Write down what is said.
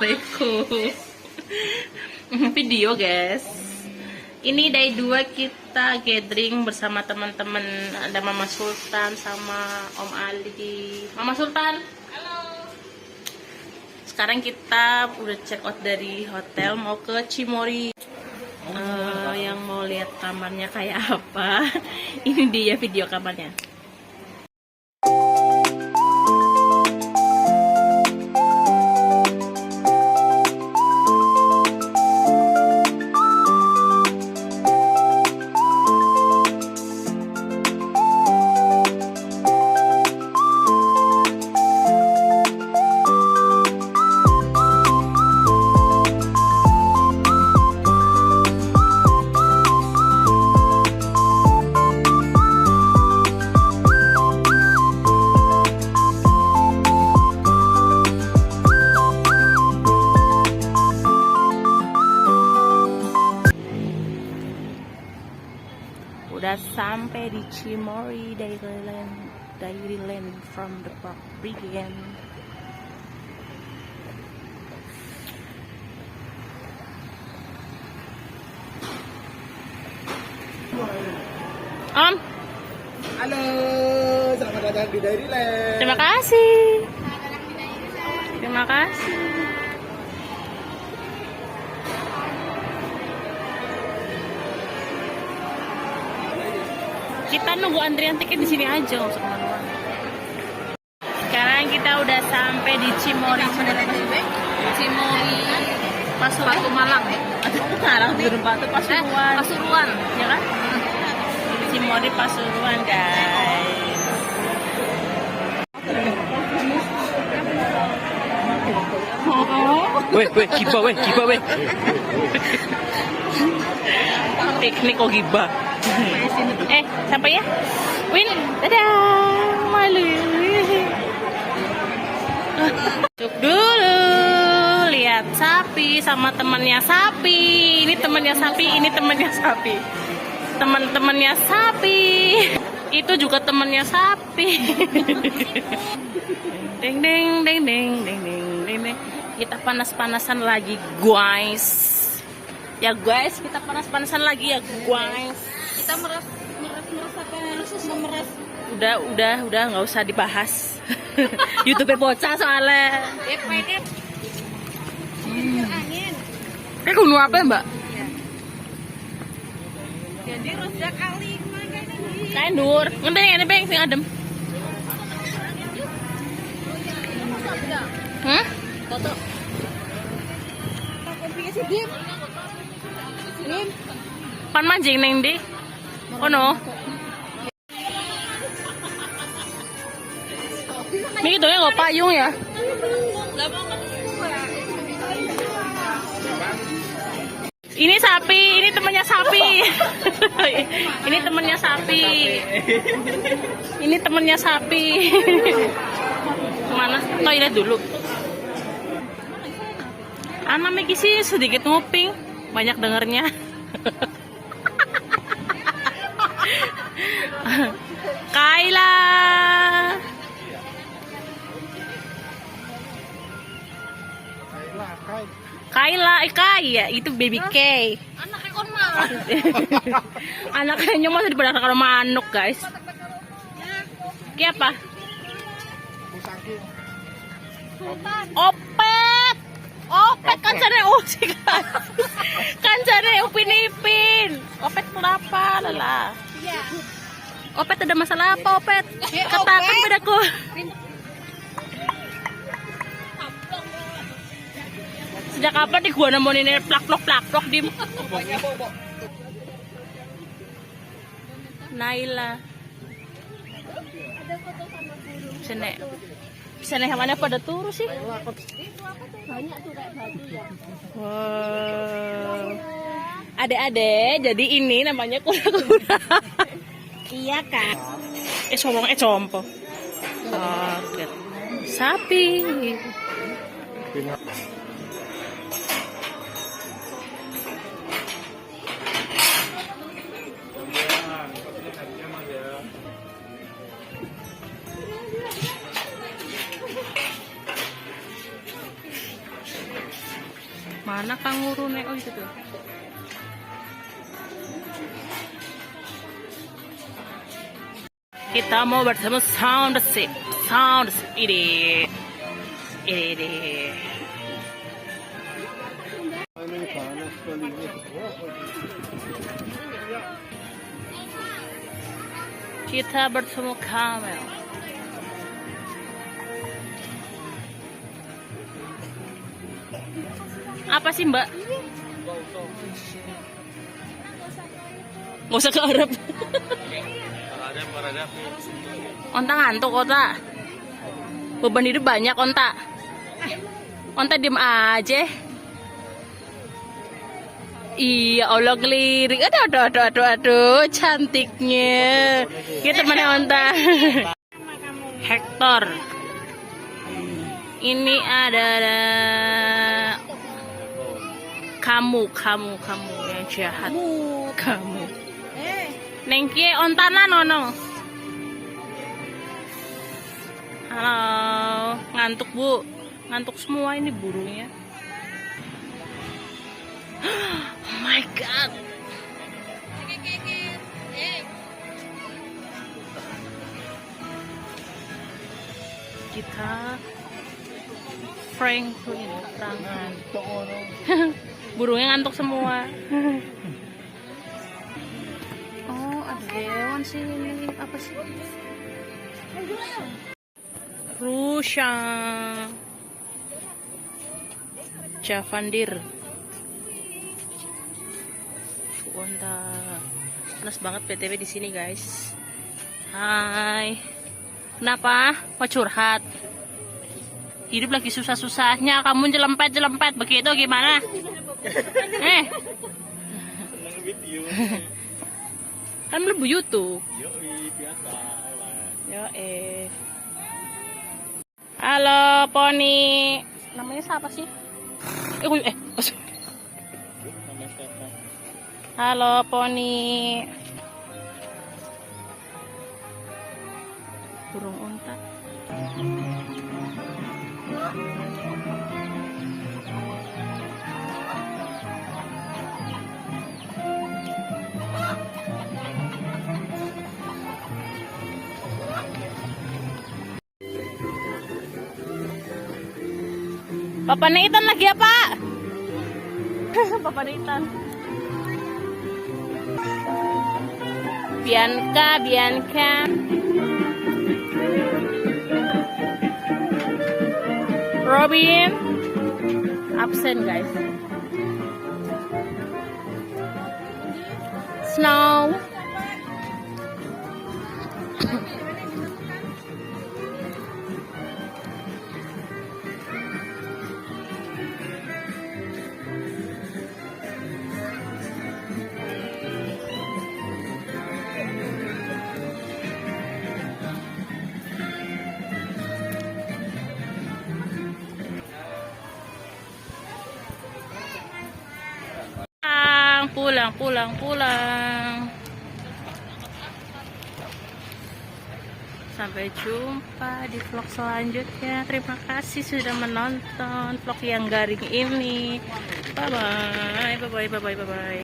Assalamualaikum. Video guys. Ini day 2 kita gathering bersama teman-teman. Ada Mama Sultan sama Om Ali. Mama Sultan, halo. Sekarang kita udah check out dari hotel mau ke Cimory. Yang mau lihat kamarnya kayak apa? Ini dia video kamarnya. Udah sampai di Cimory Dairyland from the Park Begin. Om, halo, selamat datang di Dairyland. Terima kasih. Terima kasih. Kita nunggu antrian tiket di sini aja, nggak usah kemana-mana. Sekarang kita udah sampai di Cimory. Cimory Pasuruan Malang. Malang di Batu Pasuruan. Pasuruan, ya kan? Cimory Pasuruan, guys. Weh, kiba weh. Piknik kok gibah. Sampai ya. Win, dadah. Malu. Cuk dulu. Lihat sapi sama temannya sapi. Ini temannya sapi, ini temannya sapi. Teman-temannya sapi. Itu juga temannya sapi. Ding ding ding ding ding ding ding. Kita panas-panasan lagi, guys. Ya guys, kita panas-panasan lagi ya guys. Kita meres. Udah nggak usah dibahas. YouTube bocah soalnya. Kayak gunung apa ya, Mbak? Jadi rusak kali makanya. Kayak dur. Ngendeng ini beng sing adem. Foto. Aplikasi Dim. Pan mancing neng di. Oh no. Ini itu nggak payung ya? Ini sapi, ini temannya sapi. Ini temannya sapi. Ini temannya sapi. Kemana? Toilet dulu. Anak Miki sih sedikit nguping, banyak dengernya. Kayla. Kaya itu baby K. Anaknya kon mah. Anaknya masih diberdasarkan kalau manuk, guys. Ki apa? Opet kan sana sih kan. Kan sana Upin Ipin. Opet kenapa lala? Iya. Opet ada masalah apa, Opet? Katakan padaku. Sejak kapan di gua nemuin ini plak-plok di Naila. Sana mana pada turu sih? Banyak tuh kayak batu ya. Wow. Adek-adek, jadi ini namanya kura-kura. Iya kan? Compo. Oke. Sapi. Mana kanguru nih? Oh itu tuh. Kita mau bertemu sound ship ini. Kita bertemu camel. Apa sih Mbak? Nggak usah ke Arab. Onta ngantuk Onta. Beban hidup banyak Onta. Onta diem aja. Iya Allah ngelirik. Aduh, cantiknya. Kita temannya Onta. Hector. Ini adalah kamu yang jahat. Kamu. Nengki ontana nono. Halo, ngantuk Bu? Ngantuk semua ini burungnya. Oh my god. Kita Franklin. Burungnya ngantuk semua. Oh, ada hewan sih ini. Apa sih? Rusa. Javandir. Onta. Panas banget PTW di sini, guys. Hai. Kenapa? Mau curhat? Hidup lagi susah-susahnya, kamu jelempet begitu gimana? Kan belum YouTube. Halo Poni. Namanya siapa sih? Halo Poni. Burung unta. Papa Nathan lagi apa? Papa Nathan. Bianca. Robin. Absen guys. Snow. Pulang. Sampai jumpa di vlog selanjutnya. Terima kasih sudah menonton vlog yang garing ini. Bye bye.